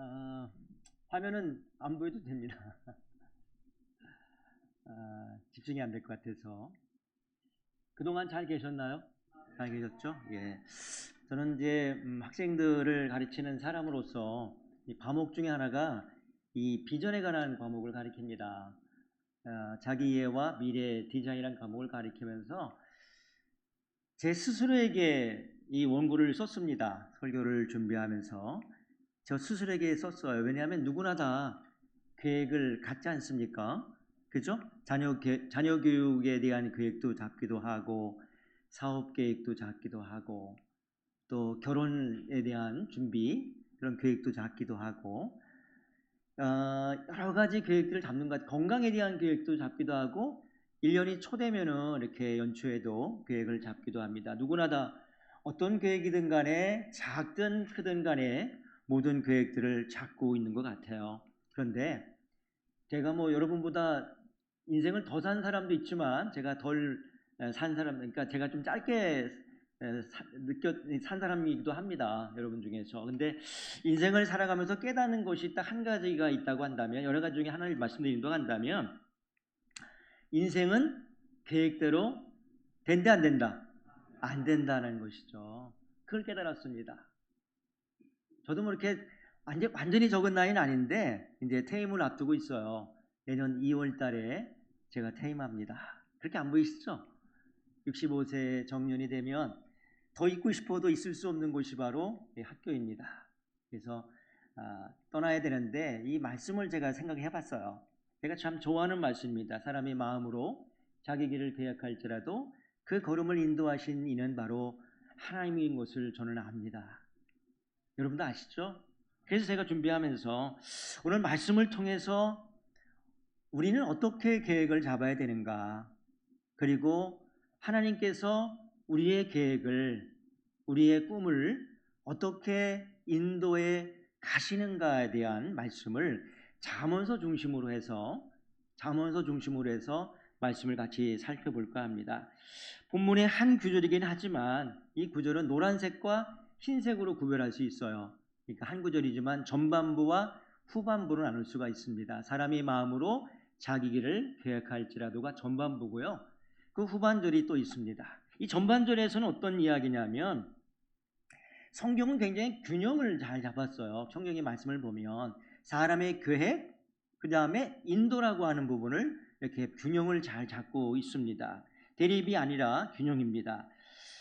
아, 화면은 안 보여도 됩니다. 집중이 안 될 것 같아서. 그동안 잘 계셨나요? 잘 계셨죠? 예. 저는 이제 학생들을 가르치는 사람으로서 이 과목 중에 하나가 이 비전에 관한 과목을 가르칩니다. 자기 이해와 미래 디자인이라는 과목을 가르치면서 제 스스로에게 이 원고를 썼습니다. 설교를 준비하면서 저 스스로에게 썼어요. 왜냐하면 누구나 다 계획을 갖지 않습니까? 그죠? 자녀 교육에 대한 계획도 잡기도 하고, 사업 계획도 잡기도 하고, 또 결혼에 대한 준비, 그런 계획도 잡기도 하고, 여러 가지 계획들을 잡는 것 같아요. 건강에 대한 계획도 잡기도 하고, 1년이 초 되면은 이렇게 연초에도 계획을 잡기도 합니다. 누구나 다 어떤 계획이든 간에 작든 크든 간에 모든 계획들을 잡고 있는 것 같아요. 그런데 제가 뭐 여러분보다 인생을 더 산 사람도 있지만 제가 덜 산 사람, 그러니까 제가 좀 짧게 산 사람이기도 합니다. 여러분 중에서. 근데 인생을 살아가면서 깨닫는 것이 딱 한 가지가 있다고 한다면, 여러 가지 중에 하나를 말씀드린다고 한다면, 인생은 계획대로 된다 안 된다? 안 된다는 것이죠. 그걸 깨달았습니다. 저도 뭐 이렇게 완전히 적은 나이는 아닌데 이제 퇴임을 앞두고 있어요. 내년 2월 달에 제가 퇴임합니다. 그렇게 안 보이시죠? 65세 정년이 되면 더 있고 싶어도 있을 수 없는 곳이 바로 학교입니다. 그래서 떠나야 되는데 이 말씀을 제가 생각해 봤어요. 제가 참 좋아하는 말씀입니다. 사람이 마음으로 자기 길을 계획할지라도 그 걸음을 인도하신 이는 바로 하나님인 것을 저는 압니다. 여러분도 아시죠? 그래서 제가 준비하면서 오늘 말씀을 통해서 우리는 어떻게 계획을 잡아야 되는가, 그리고 하나님께서 우리의 계획을, 우리의 꿈을 어떻게 인도해 가시는가에 대한 말씀을 잠언서 중심으로 해서 말씀을 같이 살펴볼까 합니다. 본문의 한 구절이긴 하지만 이 구절은 노란색과 흰색으로 구별할 수 있어요. 그러니까 한 구절이지만 전반부와 후반부로 나눌 수가 있습니다. 사람이 마음으로 자기 길을 계획할지라도가 전반부고요. 그 후반절이 또 있습니다. 이 전반절에서는 어떤 이야기냐면 성경은 굉장히 균형을 잘 잡았어요. 성경의 말씀을 보면 사람의 계획, 그 다음에 인도라고 하는 부분을 이렇게 균형을 잘 잡고 있습니다. 대립이 아니라 균형입니다.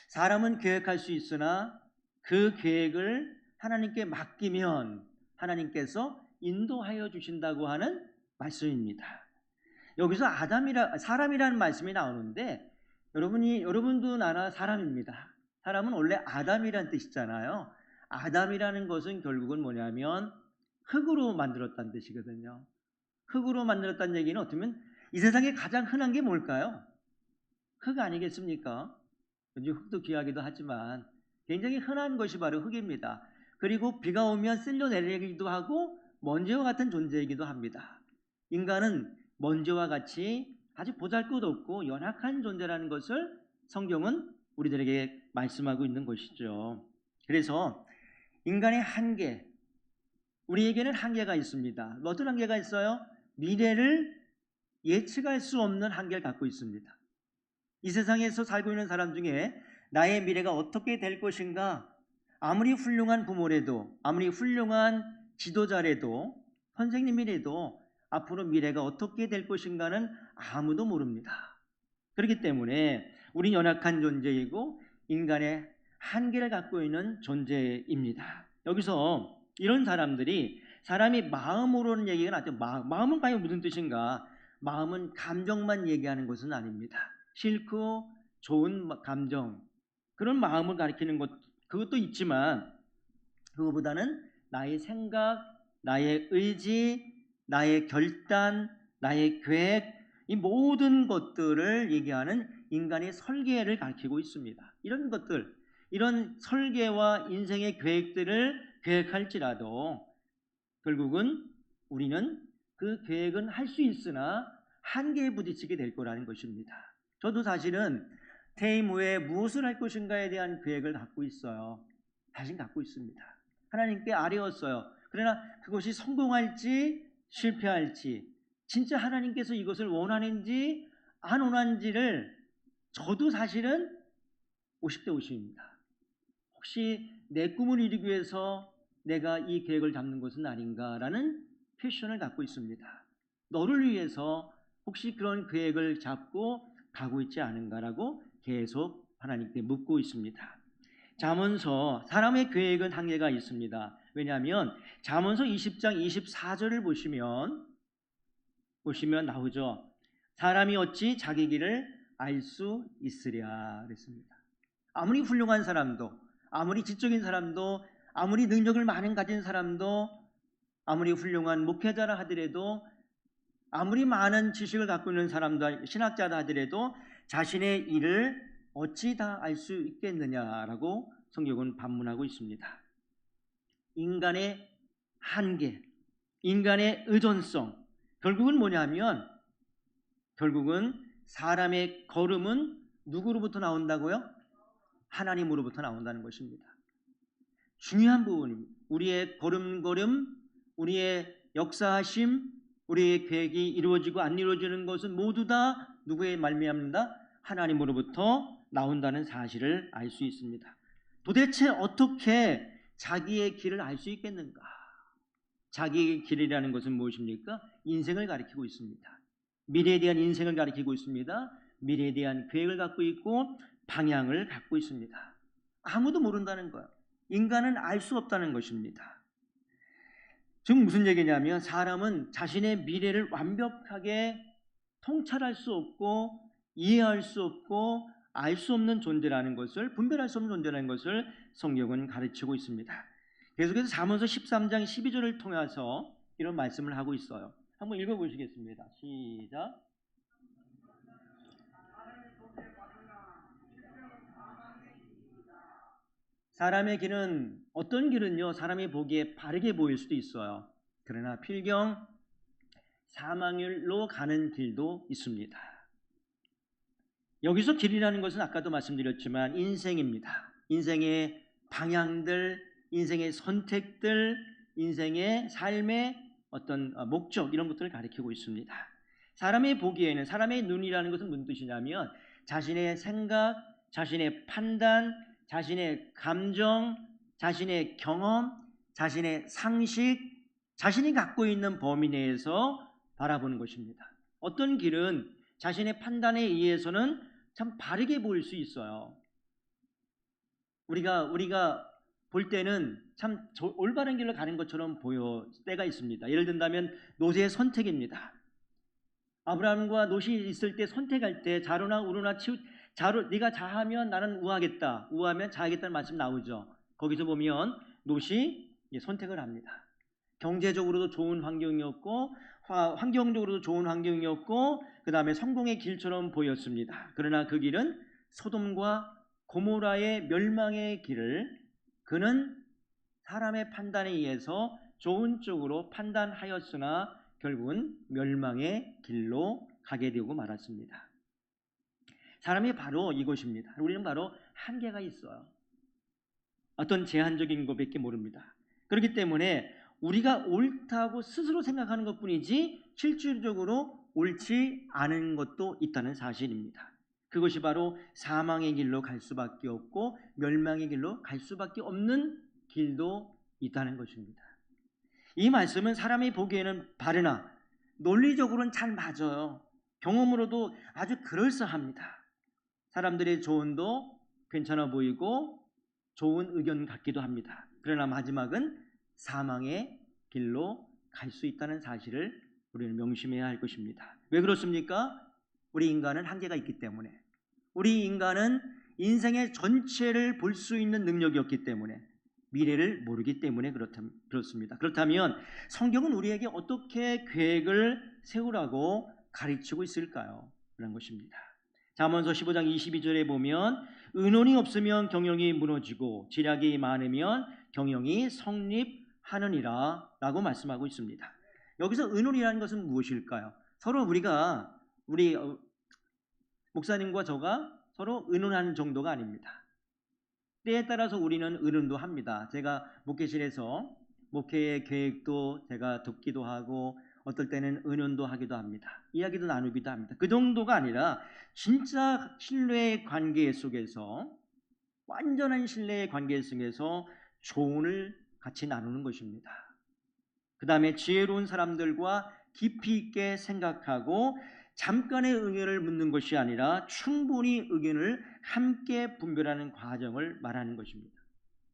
사람은 계획할 수 있으나 그 계획을 하나님께 맡기면 하나님께서 인도하여 주신다고 하는 말씀입니다. 여기서 사람이라는 말씀이 나오는데 여러분도 나나 사람입니다. 사람은 원래 아담이라는 뜻이잖아요. 아담이라는 것은 결국은 뭐냐면 흙으로 만들었다는 뜻이거든요. 흙으로 만들었다는 얘기는 어쩌면 이 세상에 가장 흔한 게 뭘까요? 흙 아니겠습니까? 요즘 흙도 귀하기도 하지만 굉장히 흔한 것이 바로 흙입니다. 그리고 비가 오면 쓸려 내리기도 하고 먼지와 같은 존재이기도 합니다. 인간은 먼지와 같이 아주 보잘것없고 연약한 존재라는 것을 성경은 우리들에게 말씀하고 있는 것이죠. 그래서 인간의 한계, 우리에게는 한계가 있습니다. 어떤 한계가 있어요? 미래를 예측할 수 없는 한계를 갖고 있습니다. 이 세상에서 살고 있는 사람 중에 나의 미래가 어떻게 될 것인가, 아무리 훌륭한 부모래도, 아무리 훌륭한 지도자래도, 선생님이래도 앞으로 미래가 어떻게 될 것인가는 아무도 모릅니다. 그렇기 때문에 우린 연약한 존재이고 인간의 한계를 갖고 있는 존재입니다. 여기서 이런 사람이 마음으로는 얘기가 나죠. 마음은 과연 무슨 뜻인가? 마음은 감정만 얘기하는 것은 아닙니다. 싫고 좋은 감정, 그런 마음을 가리키는 것, 그것도 있지만 그거보다는 나의 생각, 나의 의지, 나의 결단, 나의 계획, 이 모든 것들을 얘기하는 인간의 설계를 가리키고 있습니다. 이런 것들, 이런 설계와 인생의 계획들을 계획할지라도 결국은 우리는 그 계획은 할 수 있으나 한계에 부딪히게 될 거라는 것입니다. 저도 사실은 퇴임 후에 무엇을 할 것인가에 대한 계획을 갖고 있어요. 자신 갖고 있습니다. 하나님께 아뢰었어요. 그러나 그것이 성공할지 실패할지, 진짜 하나님께서 이것을 원하는지 안 원하는지를 저도 사실은 50대 50입니다. 혹시 내 꿈을 이루기 위해서 내가 이 계획을 잡는 것은 아닌가라는 퀘션을 갖고 있습니다. 너를 위해서 혹시 그런 계획을 잡고 가고 있지 않은가라고 계속 하나님께 묻고 있습니다. 잠언서 사람의 계획은 한계가 있습니다. 왜냐하면 잠언서 20장 24절을 보시면 나오죠. 사람이 어찌 자기 길을 알 수 있으랴 그랬습니다. 아무리 훌륭한 사람도, 아무리 지적인 사람도, 아무리 능력을 많이 가진 사람도, 아무리 훌륭한 목회자라 하더라도, 아무리 많은 지식을 갖고 있는 사람도, 신학자라 하더라도 자신의 일을 어찌 다 알 수 있겠느냐라고 성경은 반문하고 있습니다. 인간의 한계, 인간의 의존성, 결국은 뭐냐면 결국은 사람의 걸음은 누구로부터 나온다고요? 하나님으로부터 나온다는 것입니다. 중요한 부분입니다. 우리의 걸음걸음, 우리의 역사하심, 우리의 계획이 이루어지고 안 이루어지는 것은 모두 다 누구의 말미암는다? 하나님으로부터 나온다는 사실을 알 수 있습니다. 도대체 어떻게 자기의 길을 알 수 있겠는가? 자기의 길이라는 것은 무엇입니까? 인생을 가리키고 있습니다. 미래에 대한 인생을 가리키고 있습니다. 미래에 대한 계획을 갖고 있고 방향을 갖고 있습니다. 아무도 모른다는 거예요. 인간은 알 수 없다는 것입니다. 지금 무슨 얘기냐면 사람은 자신의 미래를 완벽하게 통찰할 수 없고 이해할 수 없고 알 수 없는 존재라는 것을, 분별할 수 없는 존재라는 것을 성경은 가르치고 있습니다. 계속해서 잠언서 13장 12절을 통해서 이런 말씀을 하고 있어요. 한번 읽어보시겠습니다. 시작. 사람의 길은, 어떤 길은요 사람이 보기에 바르게 보일 수도 있어요. 그러나 필경 사망일로 가는 길도 있습니다. 여기서 길이라는 것은 아까도 말씀드렸지만 인생입니다. 인생의 방향들, 인생의 선택들, 인생의 삶의 어떤 목적, 이런 것들을 가리키고 있습니다. 사람의 보기에는, 사람의 눈이라는 것은 무슨 뜻이냐면 자신의 생각, 자신의 판단, 자신의 감정, 자신의 경험, 자신의 상식, 자신이 갖고 있는 범위 내에서 바라보는 것입니다. 어떤 길은 자신의 판단에 의해서는 참 바르게 보일 수 있어요. 우리가 볼 때는 참 올바른 길로 가는 것처럼 보여 때가 있습니다. 예를 든다면 노새의 선택입니다. 아브라함과 롯이 있을 때 선택할 때 자로나 우로나 네가 자하면 나는 우하겠다, 우하면 자하겠다는 말씀 나오죠. 거기서 보면 롯이 선택을 합니다. 경제적으로도 좋은 환경이었고 환경적으로도 좋은 환경이었고 그 다음에 성공의 길처럼 보였습니다. 그러나 그 길은 소돔과 고모라의 멸망의 길을 그는 사람의 판단에 의해서 좋은 쪽으로 판단하였으나 결국은 멸망의 길로 가게 되고 말았습니다. 사람이 바로 이것입니다. 우리는 바로 한계가 있어요. 어떤 제한적인 것밖에 모릅니다. 그렇기 때문에 우리가 옳다고 스스로 생각하는 것뿐이지 실질적으로 옳지 않은 것도 있다는 사실입니다. 그것이 바로 사망의 길로 갈 수밖에 없고 멸망의 길로 갈 수밖에 없는 길도 있다는 것입니다. 이 말씀은 사람이 보기에는 바르나 논리적으로는 잘 맞아요. 경험으로도 아주 그럴싸합니다. 사람들의 조언도 괜찮아 보이고 좋은 의견 같기도 합니다. 그러나 마지막은 사망의 길로 갈 수 있다는 사실을 우리는 명심해야 할 것입니다. 왜 그렇습니까? 우리 인간은 한계가 있기 때문에, 우리 인간은 인생의 전체를 볼 수 있는 능력이 없기 때문에, 미래를 모르기 때문에 그렇습니다. 그렇다면 성경은 우리에게 어떻게 계획을 세우라고 가르치고 있을까요? 그런 것입니다. 잠언서 15장 22절에 보면 의논이 없으면 경영이 무너지고 지략이 많으면 경영이 성립하느니라 라고 말씀하고 있습니다. 여기서 의논이라는 것은 무엇일까요? 서로 우리 목사님과 저가 서로 의논하는 정도가 아닙니다. 때에 따라서 우리는 의논도 합니다. 제가 목회실에서 목회의 계획도 제가 듣기도 하고 어떨 때는 의논도 하기도 합니다. 이야기도 나누기도 합니다. 그 정도가 아니라 진짜 신뢰의 관계 속에서, 완전한 신뢰의 관계 속에서 조언을 같이 나누는 것입니다. 그 다음에 지혜로운 사람들과 깊이 있게 생각하고 잠깐의 의견을 묻는 것이 아니라 충분히 의견을 함께 분별하는 과정을 말하는 것입니다.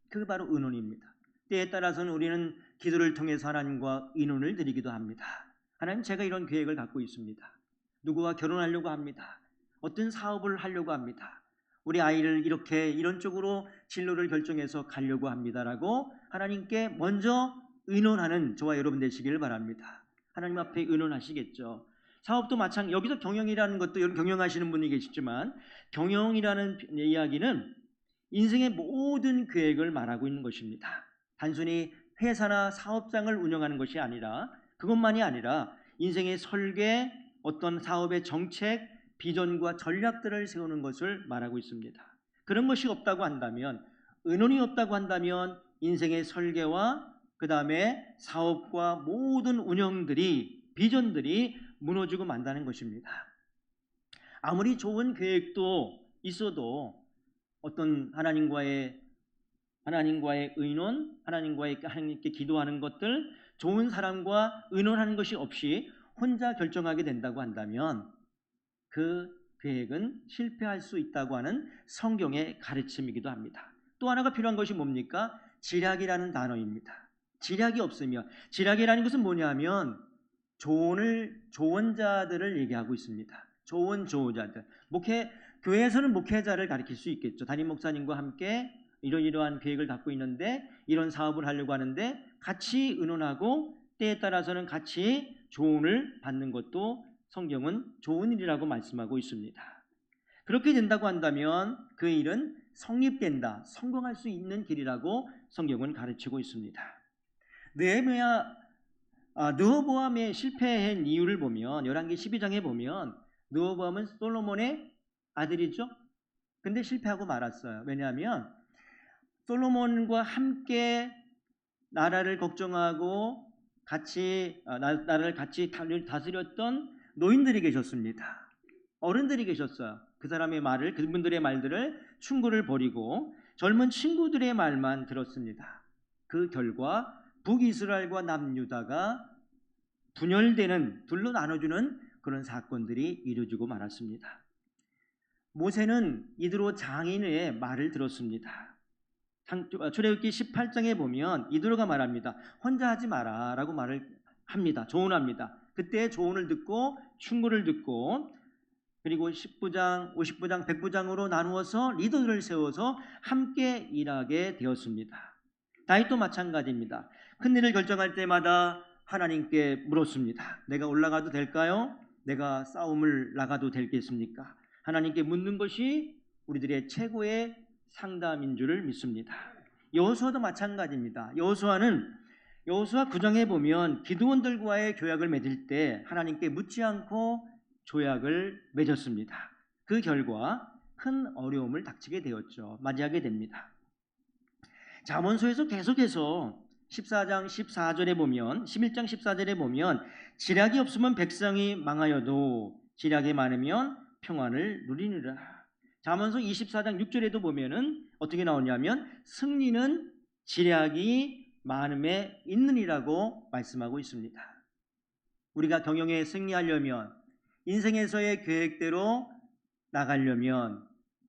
그게 바로 의논입니다. 때에 따라서는 우리는 기도를 통해서 하나님과 의논을 드리기도 합니다. 하나님, 제가 이런 계획을 갖고 있습니다. 누구와 결혼하려고 합니다. 어떤 사업을 하려고 합니다. 우리 아이를 이렇게 이런 쪽으로 진로를 결정해서 가려고 합니다라고 하나님께 먼저 의논하는 저와 여러분 되시기를 바랍니다. 하나님 앞에 의논하시겠죠. 사업도 마찬가지. 여기서 경영이라는 것도 여러분 경영하시는 분이 계시지만, 경영이라는 이야기는 인생의 모든 계획을 말하고 있는 것입니다. 단순히 회사나 사업장을 운영하는 것이 아니라, 그것만이 아니라 인생의 설계, 어떤 사업의 정책, 비전과 전략들을 세우는 것을 말하고 있습니다. 그런 것이 없다고 한다면, 의논이 없다고 한다면 인생의 설계와 그 다음에 사업과 모든 운영들이, 비전들이 무너지고 만다는 것입니다. 아무리 좋은 계획도 있어도 어떤 하나님과의 의논, 하나님께 기도하는 것들, 좋은 사람과 의논하는 것이 없이 혼자 결정하게 된다고 한다면 그 계획은 실패할 수 있다고 하는 성경의 가르침이기도 합니다. 또 하나가 필요한 것이 뭡니까? 지략이라는 단어입니다. 지략이 없으면, 지략이라는 것은 뭐냐면 조언자들을 얘기하고 있습니다. 조언자들. 교회에서는 목회자를 가리킬 수 있겠죠. 담임 목사님과 함께 이러이러한 계획을 갖고 있는데, 이런 사업을 하려고 하는데 같이 의논하고 때에 따라서는 같이 조언을 받는 것도 성경은 좋은 일이라고 말씀하고 있습니다. 그렇게 된다고 한다면 그 일은 성립된다, 성공할 수 있는 길이라고 성경은 가르치고 있습니다. 르호보암의 실패한 이유를 보면 열왕기 12장에 보면 르호보암은 솔로몬의 아들이죠. 근데 실패하고 말았어요. 왜냐하면 솔로몬과 함께 나라를 걱정하고 나라를 같이 다스렸던 노인들이 계셨습니다. 어른들이 계셨어요. 그분들의 말들을 충고를 버리고 젊은 친구들의 말만 들었습니다. 그 결과 북이스라엘과 남유다가 분열되는, 둘로 나눠주는 그런 사건들이 이루어지고 말았습니다. 모세는 이드로 장인의 말을 들었습니다. 출애굽기 18장에 보면 이드로가 말합니다. 혼자 하지 마라 라고 말을 합니다. 조언합니다. 그때 조언을 듣고 충고를 듣고, 그리고 10부장, 50부장, 100부장으로 나누어서 리더를 세워서 함께 일하게 되었습니다. 다윗도 마찬가지입니다. 큰일을 결정할 때마다 하나님께 물었습니다. 내가 올라가도 될까요? 내가 싸움을 나가도 되겠습니까? 하나님께 묻는 것이 우리들의 최고의 상담인 줄을 믿습니다. 여호수아도 마찬가지입니다. 여호수아 9장에 보면 기드온들과의 조약을 맺을 때 하나님께 묻지 않고 조약을 맺었습니다. 그 결과 큰 어려움을 닥치게 되었죠. 맞이하게 됩니다. 잠언서에서 계속해서 14장 14절에 보면, 11장 14절에 보면 지략이 없으면 백성이 망하여도 지략이 많으면 평안을 누리느라. 잠언서 24장 6절에도 보면은 어떻게 나오냐면 승리는 지략이 많음에 있느니라고 말씀하고 있습니다. 우리가 경영에 승리하려면, 인생에서의 계획대로 나가려면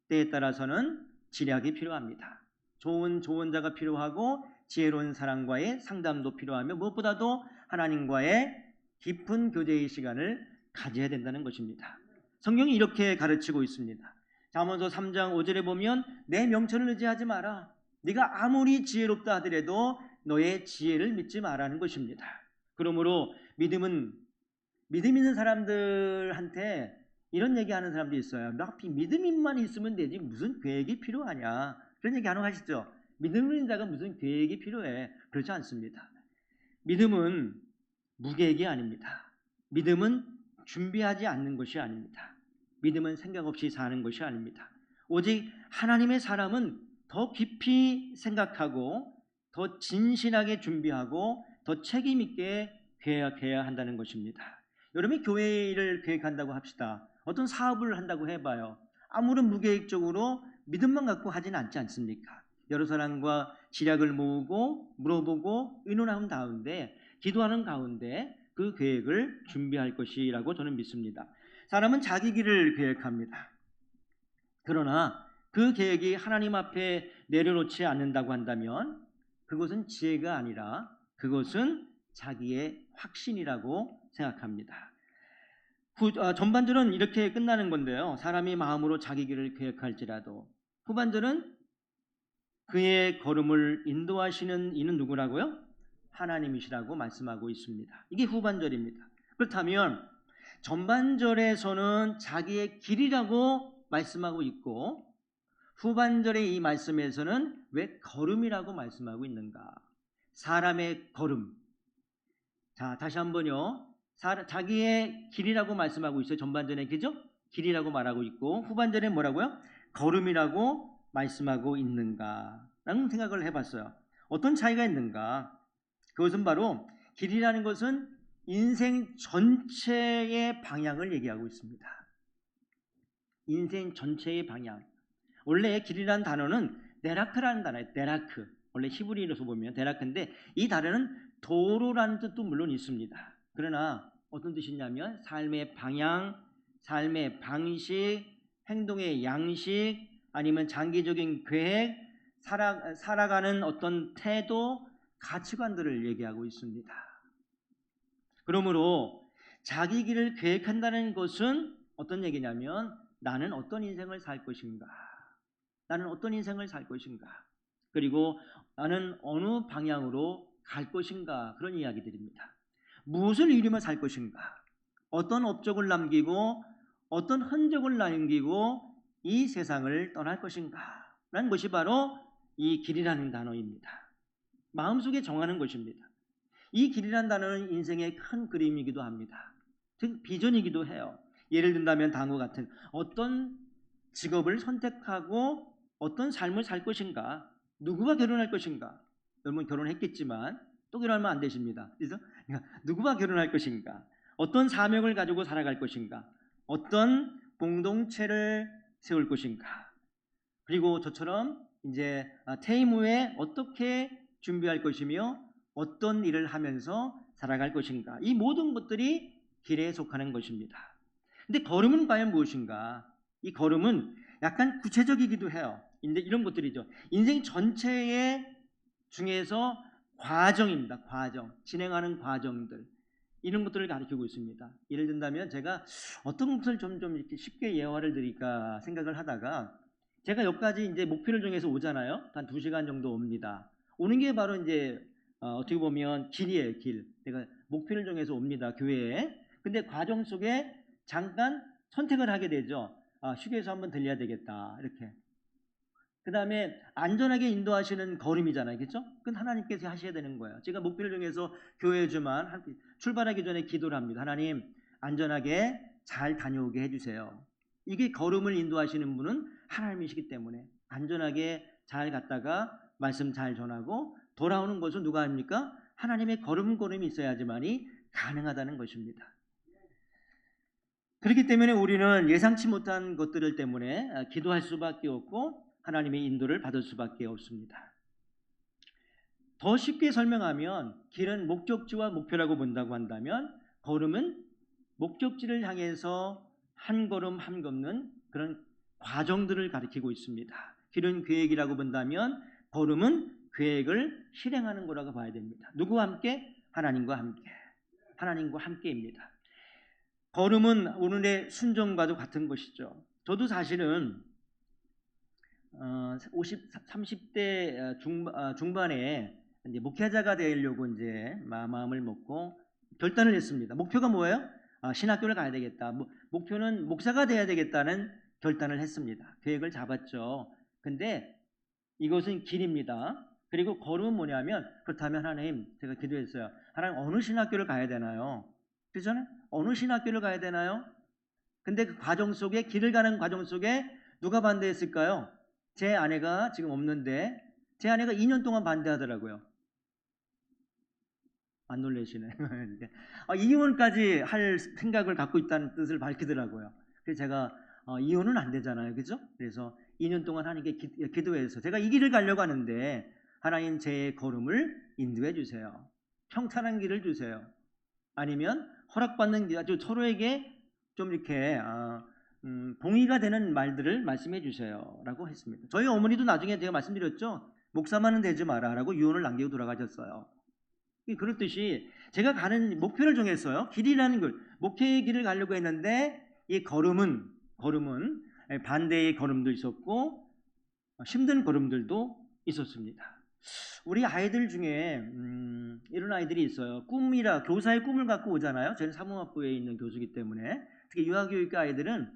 때에 따라서는 지략이 필요합니다. 좋은 조언자가 필요하고 지혜로운 사람과의 상담도 필요하며 무엇보다도 하나님과의 깊은 교제의 시간을 가져야 된다는 것입니다. 성경이 이렇게 가르치고 있습니다. 잠언서 3장 5절에 보면 내 명철을 의지하지 마라. 네가 아무리 지혜롭다 하더라도 너의 지혜를 믿지 마라는 것입니다. 그러므로 믿음 있는 사람들한테 이런 얘기하는 사람도 있어요. 하필 믿음만 있으면 되지 무슨 계획이 필요하냐, 그런 얘기 안 하시죠? 믿음 있는 자가 무슨 계획이 필요해? 그렇지 않습니다. 믿음은 무계획이 아닙니다. 믿음은 준비하지 않는 것이 아닙니다. 믿음은 생각 없이 사는 것이 아닙니다. 오직 하나님의 사람은 더 깊이 생각하고 더 진실하게 준비하고 더 책임 있게 계획해야 한다는 것입니다. 여러분이 교회를 계획한다고 합시다. 어떤 사업을 한다고 해봐요. 아무런 무계획적으로 믿음만 갖고 하지는 않지 않습니까? 여러 사람과 지략을 모으고 물어보고 의논하는 가운데, 기도하는 가운데 그 계획을 준비할 것이라고 저는 믿습니다. 사람은 자기 길을 계획합니다. 그러나 그 계획이 하나님 앞에 내려놓지 않는다고 한다면 그것은 지혜가 아니라 그것은 자기의 확신이라고 생각합니다. 전반절은 이렇게 끝나는 건데요. 사람이 마음으로 자기 길을 계획할지라도, 후반절은 그의 걸음을 인도하시는 이는 누구라고요? 하나님이시라고 말씀하고 있습니다. 이게 후반절입니다. 그렇다면 전반절에서는 자기의 길이라고 말씀하고 있고 후반절의 이 말씀에서는 왜 걸음이라고 말씀하고 있는가? 사람의 걸음. 자, 다시 한번요. 자기의 길이라고 말씀하고 있어요. 전반전에 그죠? 길이라고 말하고 있고 후반전에 뭐라고요? 걸음이라고 말씀하고 있는가? 라는 생각을 해봤어요. 어떤 차이가 있는가? 그것은 바로 길이라는 것은 인생 전체의 방향을 얘기하고 있습니다. 인생 전체의 방향. 원래 길이라는 단어는 데라크라는 단어예요. 데라크. 원래 히브리어로서 보면 데라크인데 이 단어는 도로라는 뜻도 물론 있습니다. 그러나 어떤 뜻이냐면 삶의 방향, 삶의 방식, 행동의 양식, 아니면 장기적인 계획, 살아가는 어떤 태도, 가치관들을 얘기하고 있습니다. 그러므로 자기 길을 계획한다는 것은 어떤 얘기냐면 나는 어떤 인생을 살 것인가? 나는 어떤 인생을 살 것인가? 그리고 나는 어느 방향으로 갈 것인가? 그런 이야기들입니다. 무엇을 이루며 살 것인가? 어떤 업적을 남기고 어떤 흔적을 남기고 이 세상을 떠날 것인가? 라는 것이 바로 이 길이라는 단어입니다. 마음속에 정하는 것입니다. 이 길이라는 단어는 인생의 큰 그림이기도 합니다. 즉 비전이기도 해요. 예를 든다면 다음과 같은 어떤 직업을 선택하고 어떤 삶을 살 것인가? 누구와 결혼할 것인가? 여러분 결혼했겠지만 또 결혼하면 안 되십니다. 그래서 누구와 결혼할 것인가? 어떤 사명을 가지고 살아갈 것인가? 어떤 공동체를 세울 것인가? 그리고 저처럼 이제 퇴임 후에 어떻게 준비할 것이며 어떤 일을 하면서 살아갈 것인가? 이 모든 것들이 길에 속하는 것입니다. 근데 걸음은 과연 무엇인가? 이 걸음은 약간 구체적이기도 해요. 근데 이런 것들이죠. 인생 전체의 중에서 과정입니다. 과정, 진행하는 과정들. 이런 것들을 가르치고 있습니다. 예를 든다면 제가 어떤 것을 좀 이렇게 쉽게 예화를 드릴까 생각을 하다가 제가 여기까지 이제 목표를 정해서 오잖아요. 한 2시간 정도 옵니다. 오는 게 바로 이제 어떻게 보면 길이에요, 길. 내가 목표를 정해서 옵니다, 교회에. 근데 과정 속에 잠깐 선택을 하게 되죠. 휴게소 한번 들려야 되겠다, 이렇게. 그 다음에 안전하게 인도하시는 걸음이잖아요, 그렇죠? 그건 하나님께서 하셔야 되는 거예요. 제가 목표를 정해서 교회지만 출발하기 전에 기도를 합니다. 하나님, 안전하게 잘 다녀오게 해주세요. 이게 걸음을 인도하시는 분은 하나님이시기 때문에 안전하게 잘 갔다가 말씀 잘 전하고 돌아오는 것은 누가 합니까? 하나님의 걸음걸음이 있어야지만이 가능하다는 것입니다. 그렇기 때문에 우리는 예상치 못한 것들 때문에 기도할 수밖에 없고 하나님의 인도를 받을 수밖에 없습니다. 더 쉽게 설명하면 길은 목적지와 목표라고 본다고 한다면 걸음은 목적지를 향해서 한 걸음 한 걷는 그런 과정들을 가리키고 있습니다. 길은 계획이라고 본다면 걸음은 계획을 실행하는 거라고 봐야 됩니다. 누구와 함께? 하나님과 함께. 하나님과 함께입니다. 걸음은 오늘의 순종과도 같은 것이죠. 저도 사실은 30대 중반에 이제 목회자가 되려고 이제 마음을 먹고 결단을 했습니다. 목표가 뭐예요? 신학교를 가야 되겠다. 목표는 목사가 돼야 되겠다는 결단을 했습니다. 계획을 잡았죠. 근데 이것은 길입니다. 그리고 걸음은 뭐냐면 그렇다면 하나님, 제가 기도했어요. 하나님, 어느 신학교를 가야 되나요? 그렇잖아요? 어느 신학교를 가야 되나요? 근데 그 과정 속에, 길을 가는 과정 속에 누가 반대했을까요? 제 아내가 지금 없는데 제 아내가 2년 동안 반대하더라고요. 안 놀라시네. 이혼까지 할 생각을 갖고 있다는 뜻을 밝히더라고요. 그래서 제가 이혼은 안 되잖아요. 그죠? 그래서 2년 동안 하나님께 기도해서 제가 이 길을 가려고 하는데 하나님 제 걸음을 인도해 주세요. 평탄한 길을 주세요. 아니면 허락받는 길, 아주 서로에게 좀 이렇게 동의가 되는 말들을 말씀해 주세요 라고 했습니다. 저희 어머니도 나중에 제가 말씀드렸죠. 목사만은 되지 마라 라고 유언을 남기고 돌아가셨어요. 그렇듯이 제가 가는 목표를 정했어요. 길이라는 걸, 목회의 길을 가려고 했는데 이 걸음은 반대의 걸음도 있었고 힘든 걸음들도 있었습니다. 우리 아이들 중에 이런 아이들이 있어요. 교사의 꿈을 갖고 오잖아요. 저는 사무학부에 있는 교수이기 때문에. 특히 유아교육과 아이들은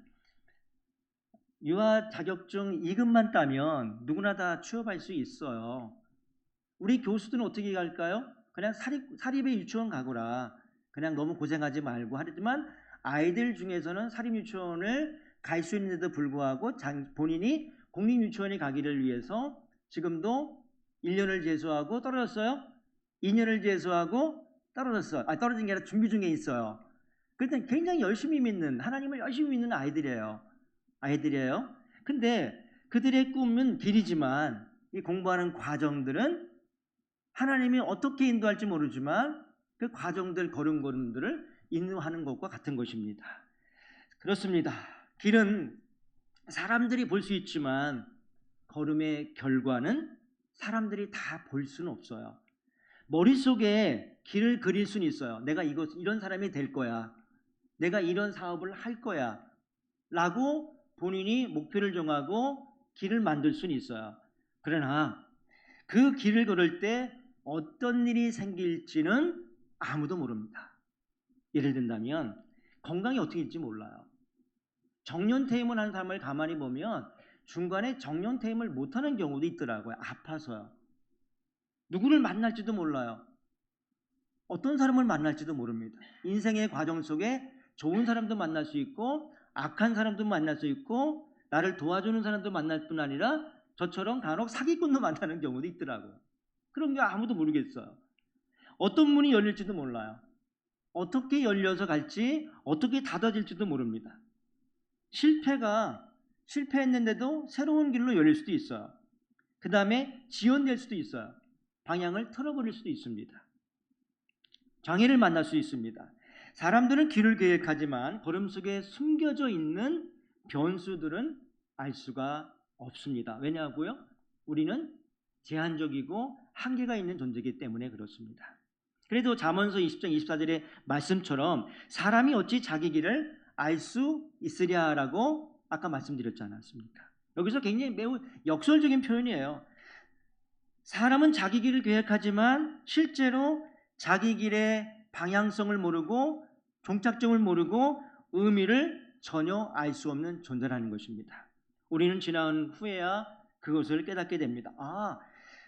유아 자격증 2급만 따면 누구나 다 취업할 수 있어요. 우리 교수들은 어떻게 갈까요? 그냥 사립의 유치원 가거라. 그냥 너무 고생하지 말고 하지만 아이들 중에서는 사립유치원을 갈 수 있는데도 불구하고 본인이 공립유치원에 가기를 위해서 지금도 1년을 재수하고 떨어졌어요. 2년을 재수하고 떨어졌어요. 떨어진 게 아니라 준비 중에 있어요. 그때 굉장히 열심히 믿는, 하나님을 열심히 믿는 아이들이에요. 근데 그들의 꿈은 길이지만 이 공부하는 과정들은 하나님이 어떻게 인도할지 모르지만 그 과정들, 걸음걸음들을 인도하는 것과 같은 것입니다. 그렇습니다. 길은 사람들이 볼 수 있지만 걸음의 결과는 사람들이 다 볼 수는 없어요. 머릿속에 길을 그릴 수는 있어요. 내가 이런 사람이 될 거야. 내가 이런 사업을 할 거야. 라고 본인이 목표를 정하고 길을 만들 수는 있어요. 그러나 그 길을 걸을 때 어떤 일이 생길지는 아무도 모릅니다. 예를 든다면 건강이 어떻게 될지 몰라요. 정년퇴임을 하는 사람을 가만히 보면 중간에 정년퇴임을 못하는 경우도 있더라고요. 아파서요. 누구를 만날지도 몰라요. 어떤 사람을 만날지도 모릅니다. 인생의 과정 속에 좋은 사람도 만날 수 있고 악한 사람도 만날 수 있고 나를 도와주는 사람도 만날 뿐 아니라 저처럼 간혹 사기꾼도 만나는 경우도 있더라고요. 그런 게 아무도 모르겠어요. 어떤 문이 열릴지도 몰라요. 어떻게 열려서 갈지, 어떻게 닫아질지도 모릅니다. 실패했는데도 새로운 길로 열릴 수도 있어요. 그 다음에 지연될 수도 있어요. 방향을 틀어버릴 수도 있습니다. 장애를 만날 수 있습니다. 사람들은 길을 계획하지만 걸음 속에 숨겨져 있는 변수들은 알 수가 없습니다. 왜냐고요? 우리는 제한적이고 한계가 있는 존재이기 때문에 그렇습니다. 그래도 잠언서 20장 24절의 말씀처럼 사람이 어찌 자기 길을 알 수 있으랴라고 아까 말씀드렸지 않았습니까? 여기서 굉장히 매우 역설적인 표현이에요. 사람은 자기 길을 계획하지만 실제로 자기 길의 방향성을 모르고 종착점을 모르고 의미를 전혀 알 수 없는 존재라는 것입니다. 우리는 지나온 후에야 그것을 깨닫게 됩니다.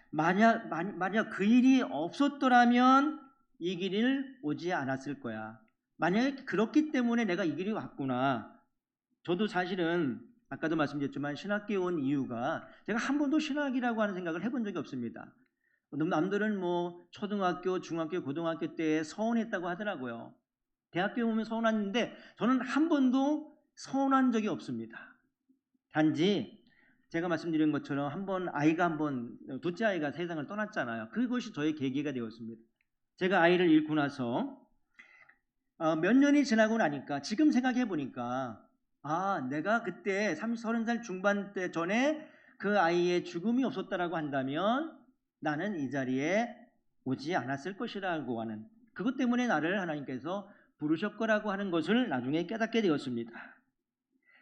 만약 그 일이 없었더라면 이 길을 오지 않았을 거야. 만약에 그렇기 때문에 내가 이 길이 왔구나. 저도 사실은 아까도 말씀드렸지만 신학교에 온 이유가 제가 한 번도 신학이라고 하는 생각을 해본 적이 없습니다. 남들은 초등학교, 중학교, 고등학교 때 서운했다고 하더라고요. 대학교에 오면 서운했는데 저는 한 번도 서운한 적이 없습니다. 단지 제가 말씀드린 것처럼 둘째 아이가 세상을 떠났잖아요. 그것이 저의 계기가 되었습니다. 제가 아이를 잃고 나서 몇 년이 지나고 나니까 지금 생각해 보니까 내가 그때 30살 중반 때 전에 그 아이의 죽음이 없었다라고 한다면 나는 이 자리에 오지 않았을 것이라고 하는 그것 때문에 나를 하나님께서 부르셨거라고 하는 것을 나중에 깨닫게 되었습니다.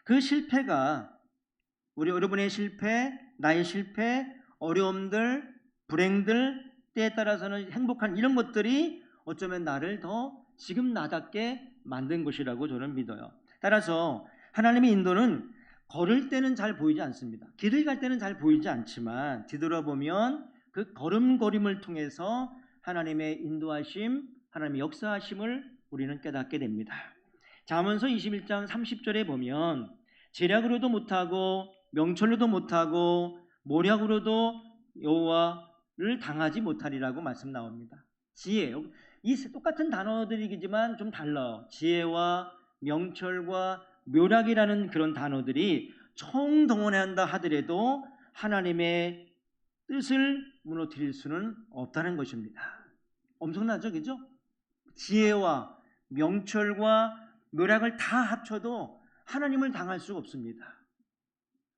그 실패가 여러분의 실패, 나의 실패, 어려움들, 불행들, 때에 따라서는 행복한 이런 것들이 어쩌면 나를 더 지금 나답게 만든 것이라고 저는 믿어요. 따라서 하나님의 인도는 걸을 때는 잘 보이지 않습니다. 길을 갈 때는 잘 보이지 않지만 뒤돌아보면 그 걸음걸음을 통해서 하나님의 인도하심, 하나님의 역사하심을 우리는 깨닫게 됩니다. 잠언서 21장 30절에 보면 재력으로도 못하고 명철로도 못하고 모략으로도 여호와를 당하지 못하리라고 말씀 나옵니다. 지혜, 이 똑같은 단어들이지만 좀 달라요. 지혜와 명철과 묘락이라는 그런 단어들이 총동원한다 하더라도 하나님의 뜻을 무너뜨릴 수는 없다는 것입니다. 엄청나죠, 그죠? 지혜와 명철과 묘락을 다 합쳐도 하나님을 당할 수 없습니다.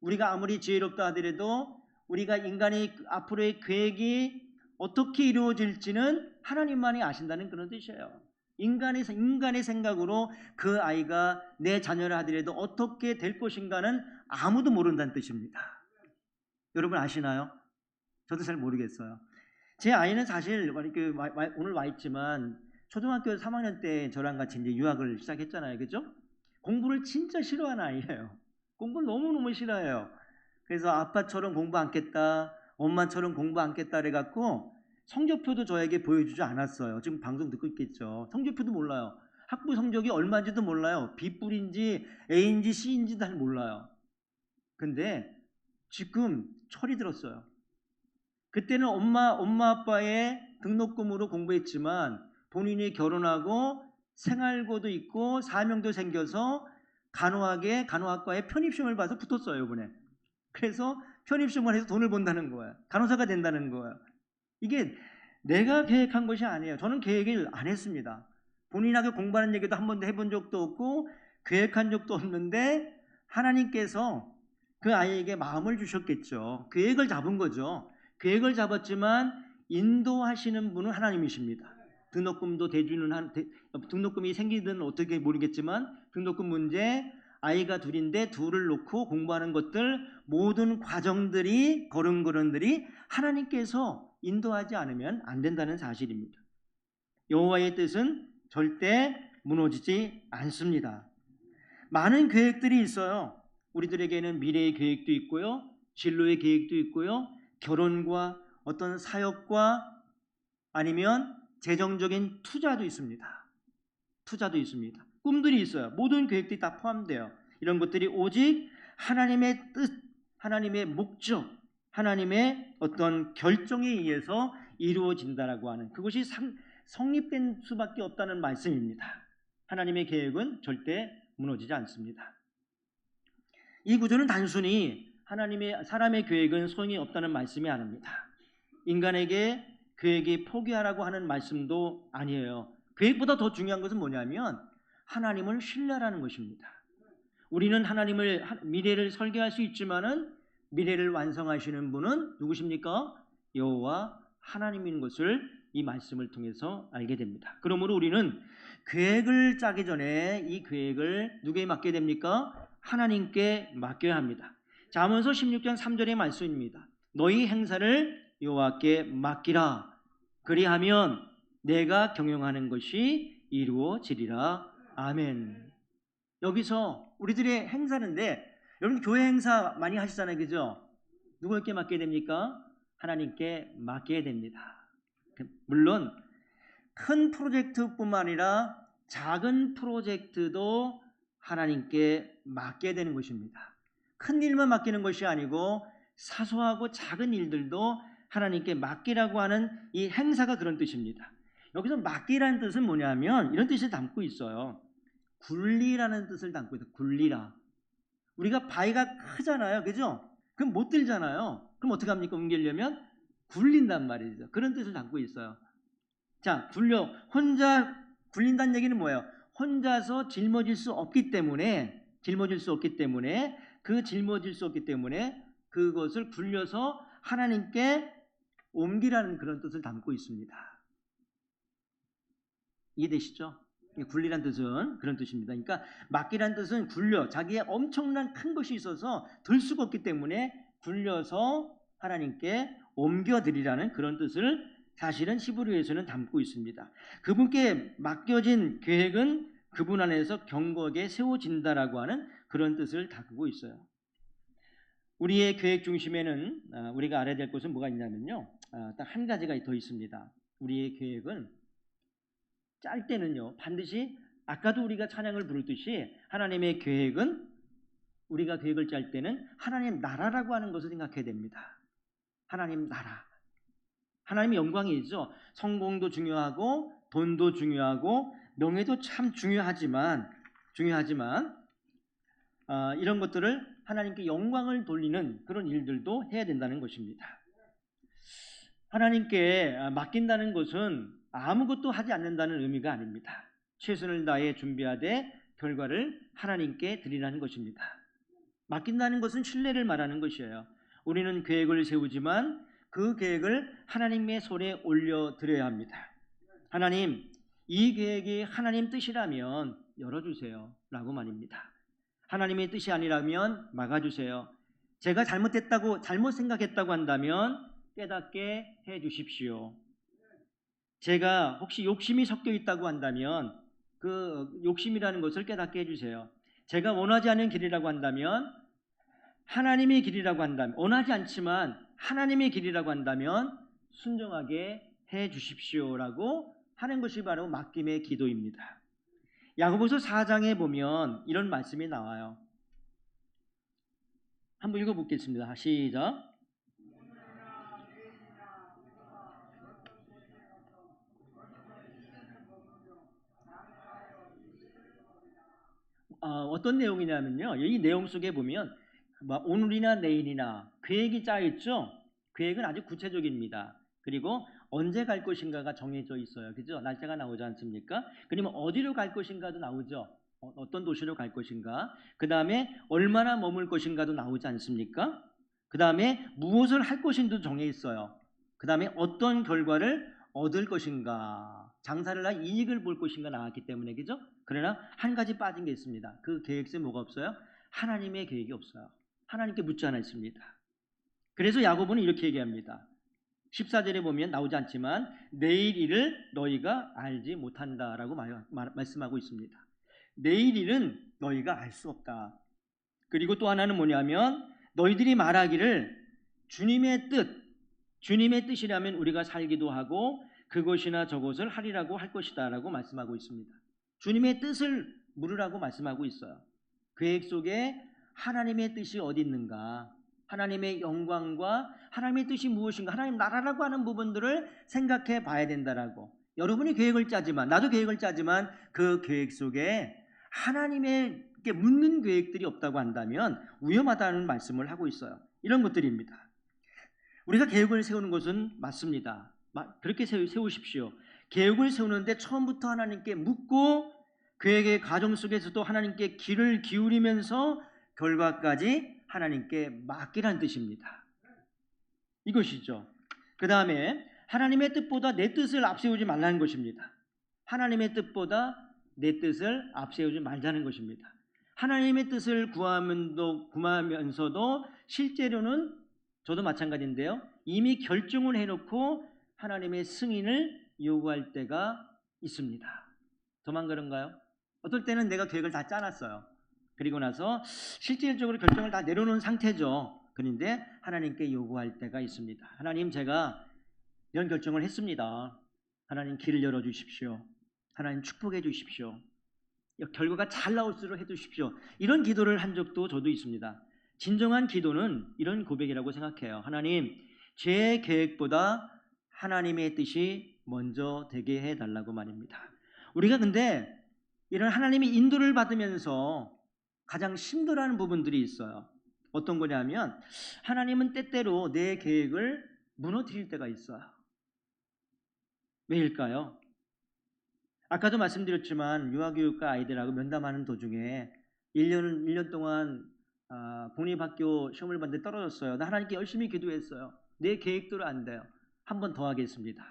우리가 아무리 지혜롭다 하더라도 우리가 인간의 앞으로의 계획이 어떻게 이루어질지는 하나님만이 아신다는 그런 뜻이에요. 인간의 생각으로 그 아이가 내 자녀라 하더라도 어떻게 될 것인가는 아무도 모른다는 뜻입니다. 여러분 아시나요? 저도 잘 모르겠어요. 제 아이는 사실 오늘 와 있지만 초등학교 3학년 때 저랑 같이 이제 유학을 시작했잖아요. 그죠? 공부를 진짜 싫어하는 아이예요. 공부를 너무너무 싫어해요. 그래서 아빠처럼 공부 않겠다, 엄마처럼 공부 않겠다 그래갖고 성적표도 저에게 보여주지 않았어요. 지금 방송 듣고 있겠죠. 성적표도 몰라요. 학부 성적이 얼마인지도 몰라요. B뿔인지 A인지 C인지 잘 몰라요. 근데 지금 철이 들었어요. 그때는 엄마 아빠의 등록금으로 공부했지만 본인이 결혼하고 생활고도 있고 사명도 생겨서 간호학과에 편입시험을 봐서 붙었어요, 이번에. 그래서 편입시험을 해서 돈을 번다는 거예요. 간호사가 된다는 거예요. 이게 내가 계획한 것이 아니에요. 저는 계획을 안 했습니다. 본인하게 공부하는 얘기도 한 번도 해본 적도 없고 계획한 적도 없는데 하나님께서 그 아이에게 마음을 주셨겠죠. 계획을 잡은 거죠. 계획을 잡았지만 인도하시는 분은 하나님이십니다. 등록금이 생기든 어떻게 모르겠지만 등록금 문제, 아이가 둘인데 둘을 놓고 공부하는 것들 모든 과정들이 걸음걸음들이 하나님께서 인도하지 않으면 안 된다는 사실입니다. 여호와의 뜻은 절대 무너지지 않습니다. 많은 계획들이 있어요. 우리들에게는 미래의 계획도 있고요, 진로의 계획도 있고요, 결혼과 어떤 사역과 아니면 재정적인 투자도 있습니다. 꿈들이 있어요. 모든 계획들이 다 포함돼요. 이런 것들이 오직 하나님의 뜻, 하나님의 목적, 하나님의 어떤 결정에 의해서 이루어진다라고 하는 그것이 성립된 수밖에 없다는 말씀입니다. 하나님의 계획은 절대 무너지지 않습니다. 이 구조는 단순히 사람의 계획은 소용이 없다는 말씀이 아닙니다. 인간에게 계획이 포기하라고 하는 말씀도 아니에요. 계획보다 더 중요한 것은 뭐냐면 하나님을 신뢰하라는 것입니다. 우리는 미래를 설계할 수 있지만은 미래를 완성하시는 분은 누구십니까? 여호와 하나님인 것을 이 말씀을 통해서 알게 됩니다. 그러므로 우리는 계획을 짜기 전에 이 계획을 누구에게 맡게 됩니까? 하나님께 맡겨야 합니다. 잠언서 16장 3절의 말씀입니다. 너희 행사를 여호와께 맡기라. 그리하면 내가 경영하는 것이 이루어지리라. 아멘. 여기서 우리들의 행사인데 여러분 교회 행사 많이 하시잖아요. 그죠? 누구에게 맡게 됩니까? 하나님께 맡겨야 됩니다. 물론 큰 프로젝트뿐만 아니라 작은 프로젝트도 하나님께 맡겨야 되는 것입니다. 큰 일만 맡기는 것이 아니고 사소하고 작은 일들도 하나님께 맡기라고 하는 이 행사가 그런 뜻입니다. 여기서 맡기라는 뜻은 뭐냐면 이런 뜻을 담고 있어요. 굴리라는 뜻을 담고 있어요. 굴리라. 우리가 바위가 크잖아요. 그죠? 그럼 못 들잖아요. 그럼 어떻게 합니까? 옮기려면 굴린단 말이죠. 그런 뜻을 담고 있어요. 자, 혼자 굴린다는 얘기는 뭐예요? 혼자서 짊어질 수 없기 때문에 그것을 굴려서 하나님께 옮기라는 그런 뜻을 담고 있습니다. 이해되시죠? 굴리란 뜻은 그런 뜻입니다. 그러니까 맡기란 뜻은 자기의 엄청난 큰 것이 있어서 들 수가 없기 때문에 굴려서 하나님께 옮겨드리라는 그런 뜻을 사실은 히브리어에서는 담고 있습니다. 그분께 맡겨진 계획은 그분 안에서 견고하게 세워진다라고 하는 그런 뜻을 담고 있어요. 우리의 계획 중심에는 우리가 알아야 될 것은 뭐가 있냐면요. 딱 한 가지가 더 있습니다. 우리의 계획은 짤 때는요. 반드시 아까도 우리가 찬양을 부르듯이 하나님의 계획은 우리가 계획을 짤 때는 하나님의 나라라고 하는 것을 생각해야 됩니다. 하나님 나라. 하나님의 영광이죠. 성공도 중요하고 돈도 중요하고 명예도 참 중요하지만 이런 것들을 하나님께 영광을 돌리는 그런 일들도 해야 된다는 것입니다. 하나님께 맡긴다는 것은 아무것도 하지 않는다는 의미가 아닙니다. 최선을 다해 준비하되 결과를 하나님께 드리라는 것입니다. 맡긴다는 것은 신뢰를 말하는 것이에요. 우리는 계획을 세우지만 그 계획을 하나님의 손에 올려드려야 합니다. 하나님, 이 계획이 하나님 뜻이라면 열어주세요 라고 말입니다. 하나님의 뜻이 아니라면 막아주세요. 제가 잘못 생각했다고 한다면 깨닫게 해주십시오. 제가 혹시 욕심이 섞여 있다고 한다면 그 욕심이라는 것을 깨닫게 해주세요. 제가 원하지 않는 길이라고 한다면 하나님의 길이라고 한다면 원하지 않지만 하나님의 길이라고 한다면 순종하게 해주십시오라고 하는 것이 바로 맡김의 기도입니다. 야고보서 4장에 보면 이런 말씀이 나와요. 한번 읽어보겠습니다. 시작. 어떤 내용이냐면요. 이 내용 속에 보면 오늘이나 내일이나 계획이 짜여있죠. 계획은 아주 구체적입니다. 그리고 언제 갈 것인가가 정해져 있어요. 그죠? 날짜가 나오지 않습니까? 그러면 어디로 갈 것인가도 나오죠. 어떤 도시로 갈 것인가. 그 다음에 얼마나 머물 것인가도 나오지 않습니까? 그 다음에 무엇을 할 것인지도 정해 있어요. 그 다음에 어떤 결과를 얻을 것인가. 장사를 할 이익을 볼 것인가 나왔기 때문에 그죠? 그러나 한 가지 빠진 게 있습니다. 그 계획서에 뭐가 없어요? 하나님의 계획이 없어요. 하나님께 묻지 않아 있습니다. 그래서 야고보는 이렇게 얘기합니다. 14절에 보면 나오지 않지만 내일 일을 너희가 알지 못한다라고 말씀하고 있습니다. 내일 일은 너희가 알 수 없다. 그리고 또 하나는 뭐냐면 너희들이 말하기를 주님의 뜻이라면 우리가 살기도 하고 그것이나 저것을 하리라고 할 것이다 라고 말씀하고 있습니다. 주님의 뜻을 물으라고 말씀하고 있어요. 계획 속에 하나님의 뜻이 어디 있는가, 하나님의 영광과 하나님의 뜻이 무엇인가, 하나님 나라라고 하는 부분들을 생각해 봐야 된다라고. 여러분이 계획을 짜지만, 나도 계획을 짜지만 그 계획 속에 하나님에게 묻는 계획들이 없다고 한다면 위험하다는 말씀을 하고 있어요. 이런 것들입니다. 우리가 계획을 세우는 것은 맞습니다. 그렇게 세우십시오. 계획을 세우는데 처음부터 하나님께 묻고 계획의 과정 속에서도 하나님께 귀를 기울이면서 결과까지 하나님께 맡기란 뜻입니다. 이것이죠. 그 다음에 하나님의 뜻보다 내 뜻을 앞세우지 말라는 것입니다. 하나님의 뜻보다 내 뜻을 앞세우지 말자는 것입니다. 하나님의 뜻을 구하면서도 실제로는 저도 마찬가지인데요. 이미 결정을 해놓고 하나님의 승인을 요구할 때가 있습니다. 저만 그런가요? 어떨 때는 내가 계획을 다 짜놨어요. 그리고 나서 실질적으로 결정을 다 내려놓은 상태죠. 그런데 하나님께 요구할 때가 있습니다. 하나님, 제가 이런 결정을 했습니다. 하나님, 길을 열어주십시오. 하나님, 축복해 주십시오. 결과가 잘 나올수록 해주십시오. 이런 기도를 한 적도 저도 있습니다. 진정한 기도는 이런 고백이라고 생각해요. 하나님, 제 계획보다 하나님의 뜻이 먼저 되게 해달라고 말입니다. 우리가 근데 이런 하나님의 인도를 받으면서 가장 힘들어하는 부분들이 있어요. 어떤 거냐면 하나님은 때때로 내 계획을 무너뜨릴 때가 있어요. 왜일까요? 아까도 말씀드렸지만 유아교육과 아이들하고 면담하는 도중에 1년 동안 공립학교 시험을 봤는데 떨어졌어요. 나 하나님께 열심히 기도했어요. 내 계획대로 안 돼요. 한 번 더 하겠습니다.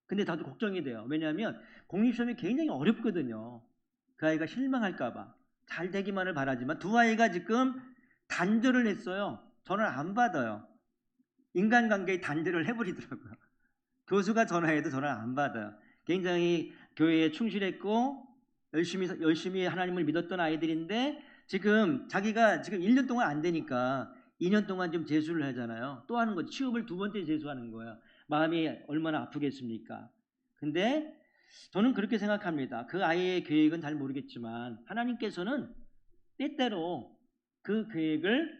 근데 다들 걱정이 돼요. 왜냐하면 공립시험이 굉장히 어렵거든요. 그 아이가 실망할까 봐. 잘 되기만을 바라지만 두 아이가 지금 단절을 했어요. 전화를 안 받아요. 인간관계에 단절을 해버리더라고요. 교수가 전화해도 전화를 안 받아요. 굉장히 교회에 충실했고 열심히 하나님을 믿었던 아이들인데 자기가 지금 1년 동안 안 되니까 2년 동안 좀 재수를 하잖아요. 또 하는 거죠. 취업을 2번째 재수하는 거예요. 마음이 얼마나 아프겠습니까? 근데 저는 그렇게 생각합니다. 그 아이의 계획은 잘 모르겠지만 하나님께서는 때때로 그 계획을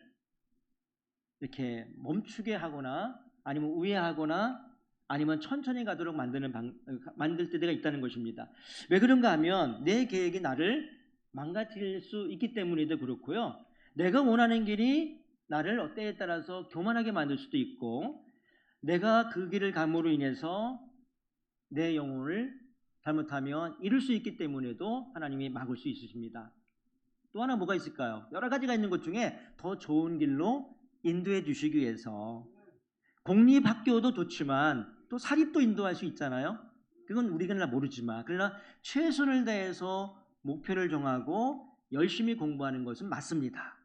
이렇게 멈추게 하거나 아니면 우회하거나 아니면 천천히 가도록 만들 때가 있다는 것입니다. 왜 그런가 하면 내 계획이 나를 망가뜨릴 수 있기 때문에도 그렇고요. 내가 원하는 길이 나를 때에 따라서 교만하게 만들 수도 있고, 내가 그 길을 감으로 인해서 내 영혼을 잘못하면 잃을 수 있기 때문에도 하나님이 막을 수 있으십니다. 또 하나 뭐가 있을까요? 여러 가지가 있는 것 중에 더 좋은 길로 인도해 주시기 위해서, 공립학교도 좋지만 또 사립도 인도할 수 있잖아요. 그건 우리가 모르지만, 그러나 최선을 다해서 목표를 정하고 열심히 공부하는 것은 맞습니다.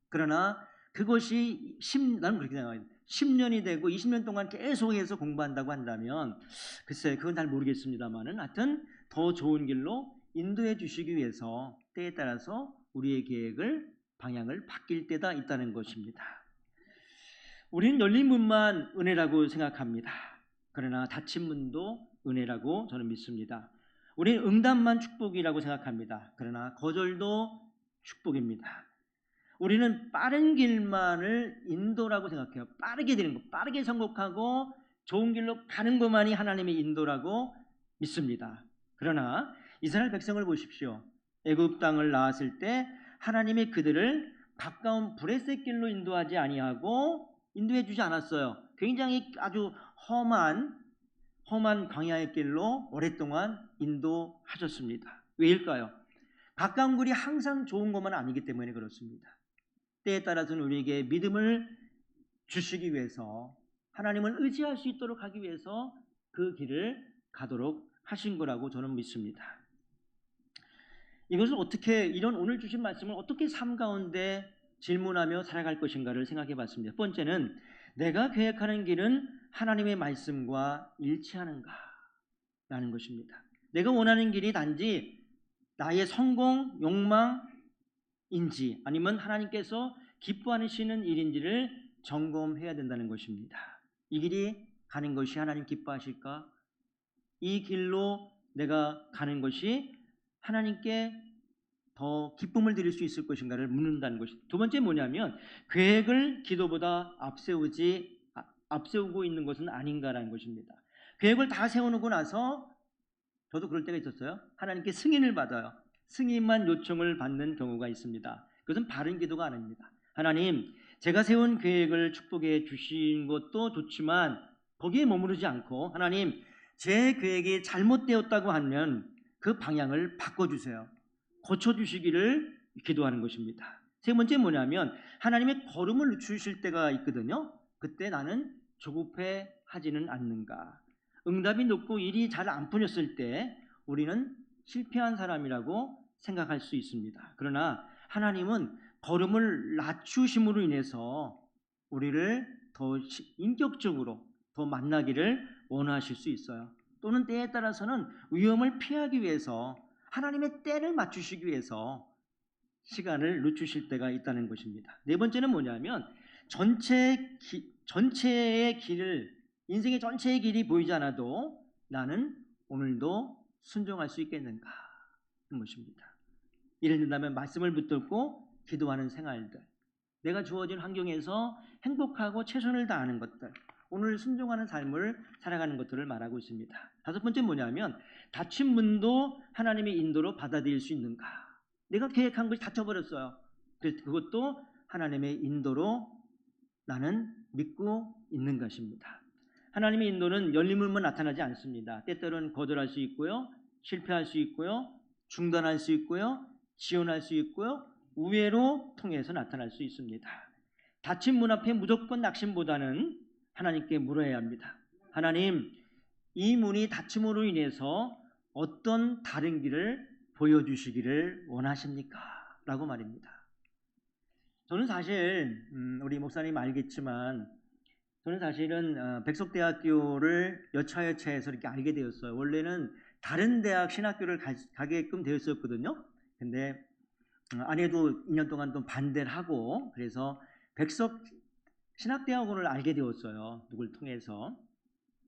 그러나 그것이 나는 그렇게 생각해요. 10년이 되고 20년 동안 계속해서 공부한다고 한다면 글쎄 그건 잘 모르겠습니다만은, 하여튼 더 좋은 길로 인도해 주시기 위해서 때에 따라서 우리의 계획을 방향을 바뀔 때가 있다는 것입니다. 우리는 열린 문만 은혜라고 생각합니다. 그러나 닫힌 문도 은혜라고 저는 믿습니다. 우리는 응답만 축복이라고 생각합니다. 그러나 거절도 축복입니다. 우리는 빠른 길만을 인도라고 생각해요. 빠르게 되는 것, 빠르게 선곡하고 좋은 길로 가는 것만이 하나님의 인도라고 믿습니다. 그러나 이스라엘 백성을 보십시오. 애굽 땅을 나왔을 때 하나님이 그들을 가까운 브레셋 길로 인도하지 아니하고 인도해 주지 않았어요. 굉장히 아주 험한 광야의 길로 오랫동안 인도하셨습니다. 왜일까요? 가까운 길이 항상 좋은 것만 아니기 때문에 그렇습니다. 때에 따라서는 우리에게 믿음을 주시기 위해서, 하나님을 의지할 수 있도록 하기 위해서 그 길을 가도록 하신 거라고 저는 믿습니다. 이것을 어떻게, 이런 오늘 주신 말씀을 어떻게 삶 가운데 질문하며 살아갈 것인가를 생각해 봤습니다. 첫 번째는 내가 계획하는 길은 하나님의 말씀과 일치하는가 라는 것입니다. 내가 원하는 길이 단지 나의 성공, 욕망인지 아니면 하나님께서 기뻐하시는 일인지를 점검해야 된다는 것입니다. 이 길이 가는 것이 하나님 기뻐하실까? 이 길로 내가 가는 것이 하나님께 더 기쁨을 드릴 수 있을 것인가를 묻는다는 것입니다. 두 번째 뭐냐면 계획을 기도보다 앞세우고 있는 것은 아닌가라는 것입니다. 계획을 다 세워놓고 나서, 저도 그럴 때가 있었어요. 하나님께 승인을 받아요. 승인만 요청을 받는 경우가 있습니다. 그것은 바른 기도가 아닙니다. 하나님, 제가 세운 계획을 축복해 주신 것도 좋지만 거기에 머무르지 않고, 하나님, 제 계획이 잘못되었다고 하면 그 방향을 바꿔주세요. 고쳐주시기를 기도하는 것입니다. 세 번째 뭐냐면 하나님의 걸음을 늦추실 때가 있거든요. 그때 나는 조급해 하지는 않는가. 응답이 높고 일이 잘 안 풀렸을 때 우리는 실패한 사람이라고 생각할 수 있습니다. 그러나 하나님은 걸음을 낮추심으로 인해서 우리를 더 인격적으로 더 만나기를 원하실 수 있어요. 또는 때에 따라서는 위험을 피하기 위해서, 하나님의 때를 맞추시기 위해서 시간을 늦추실 때가 있다는 것입니다. 네 번째는 뭐냐면 전체의 길을, 인생의 전체의 길이 보이지 않아도 나는 오늘도 순종할 수 있겠는가 하는 것입니다. 예를 든다면 말씀을 붙들고 기도하는 생활들, 내가 주어진 환경에서 행복하고 최선을 다하는 것들, 오늘 순종하는 삶을 살아가는 것들을 말하고 있습니다. 다섯 번째 뭐냐면 닫힌 문도 하나님의 인도로 받아들일 수 있는가. 내가 계획한 것이 닫혀버렸어요. 그것도 하나님의 인도로 나는 믿고 있는 것입니다. 하나님의 인도는 열린 문만 나타나지 않습니다. 때때로는 거절할 수 있고요, 실패할 수 있고요, 중단할 수 있고요, 지원할 수 있고요, 우회로 통해서 나타날 수 있습니다. 닫힌 문 앞에 무조건 낙심보다는 하나님께 물어야 합니다. 하나님, 이 문이 닫힘으로 인해서 어떤 다른 길을 보여주시기를 원하십니까? 라고 말입니다. 저는 사실 우리 목사님 알겠지만 저는 사실은 백석대학교를 여차여차해서 이렇게 알게 되었어요. 원래는 다른 대학 신학교를 가게끔 되었었거든요. 근데 아내도 2년 동안 또 반대를 하고, 그래서 백석 신학대학원을 알게 되었어요. 누굴 통해서.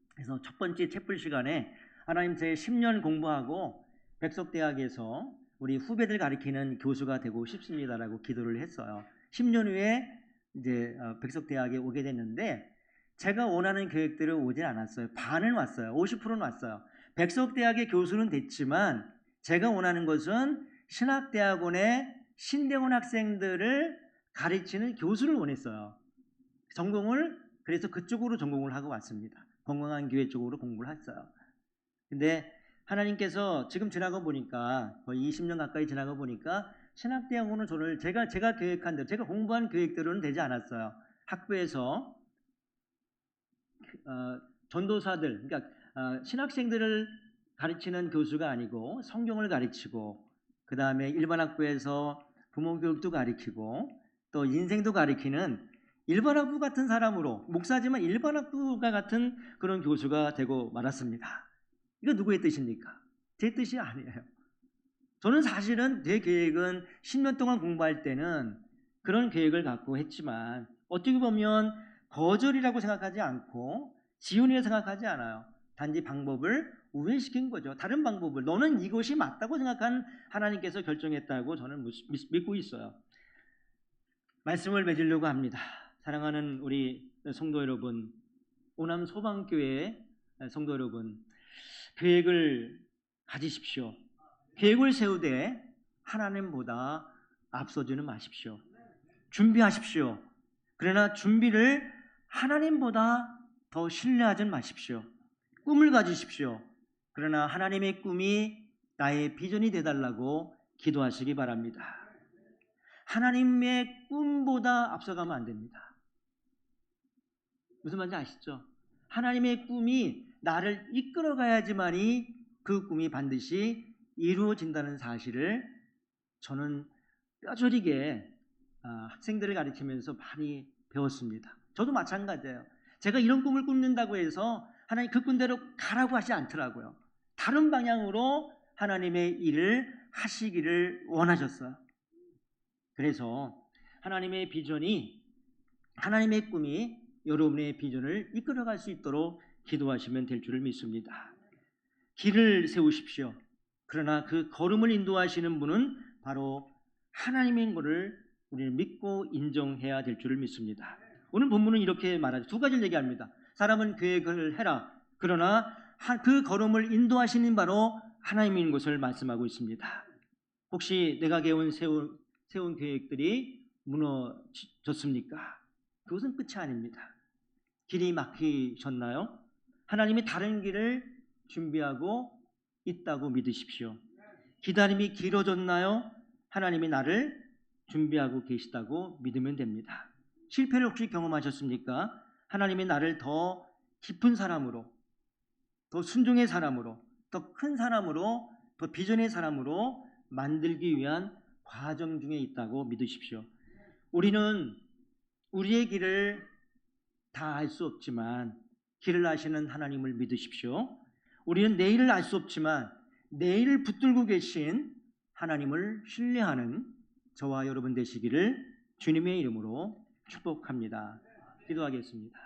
그래서 첫 번째 채플 시간에 하나님, 제 10년 공부하고 백석대학에서 우리 후배들 가르치는 교수가 되고 싶습니다라고 기도를 했어요. 10년 후에 이제 백석대학에 오게 됐는데 제가 원하는 교육들은 오진 않았어요. 반은 왔어요. 50%는 왔어요. 백석대학의 교수는 됐지만 제가 원하는 것은 신학대학원의 신대원 학생들을 가르치는 교수를 원했어요. 전공을 그래서 그쪽으로 전공을 하고 왔습니다. 건강한 교회 쪽으로 공부를 했어요. 근데 하나님께서 지금 지나고 보니까 거의 20년 가까이 지나고 보니까 신학대학원은 저를 제가 계획한 대로 제가 공부한 계획대로는 되지 않았어요. 학부에서 전도사들 그러니까 신학생들을 가르치는 교수가 아니고 성경을 가르치고 그 다음에 일반 학부에서 부모 교육도 가르치고 또 인생도 가르치는 일반 학부 같은 사람으로 목사지만 일반 학부가 같은 그런 교수가 되고 말았습니다. 이거 누구의 뜻입니까? 제 뜻이 아니에요. 저는 사실은 제 계획은 10년 동안 공부할 때는 그런 계획을 갖고 했지만 어떻게 보면 거절이라고 생각하지 않고 지원이라고 생각하지 않아요. 단지 방법을 우회시킨 거죠. 다른 방법을 너는 이것이 맞다고 생각한 하나님께서 결정했다고 저는 믿고 있어요. 말씀을 맺으려고 합니다. 사랑하는 우리 성도 여러분, 오남 소방교회 성도 여러분, 계획을 가지십시오. 계획을 세우되 하나님보다 앞서지는 마십시오. 준비하십시오. 그러나 준비를 하나님보다 더 신뢰하지 마십시오. 꿈을 가지십시오. 그러나 하나님의 꿈이 나의 비전이 되달라고 기도하시기 바랍니다. 하나님의 꿈보다 앞서가면 안 됩니다. 무슨 말인지 아시죠? 하나님의 꿈이 나를 이끌어가야지만이 그 꿈이 반드시 이루어진다는 사실을 저는 뼈저리게 학생들을 가르치면서 많이 배웠습니다. 저도 마찬가지예요. 제가 이런 꿈을 꾸는다고 해서 하나님 그 꿈대로 가라고 하지 않더라고요. 다른 방향으로 하나님의 일을 하시기를 원하셨어요. 그래서 하나님의 비전이 하나님의 꿈이 여러분의 비전을 이끌어갈 수 있도록 기도하시면 될 줄을 믿습니다. 길을 세우십시오. 그러나 그 걸음을 인도하시는 분은 바로 하나님인 것을 우리는 믿고 인정해야 될 줄을 믿습니다. 오늘 본문은 이렇게 말하죠. 두 가지를 얘기합니다. 사람은 계획을 해라. 그러나 그 걸음을 인도하시는 바로 하나님인 것을 말씀하고 있습니다. 혹시 내가 세운 계획들이 무너졌습니까? 그것은 끝이 아닙니다. 길이 막히셨나요? 하나님이 다른 길을 준비하고 있다고 믿으십시오. 기다림이 길어졌나요? 하나님이 나를 준비하고 계시다고 믿으면 됩니다. 실패를 혹시 경험하셨습니까? 하나님이 나를 더 깊은 사람으로, 더 순종의 사람으로, 더 큰 사람으로, 더 비전의 사람으로 만들기 위한 과정 중에 있다고 믿으십시오. 우리는 우리의 길을 다 알 수 없지만 길을 아시는 하나님을 믿으십시오. 우리는 내일을 알 수 없지만 내일을 붙들고 계신 하나님을 신뢰하는 저와 여러분 되시기를 주님의 이름으로 축복합니다. 기도하겠습니다.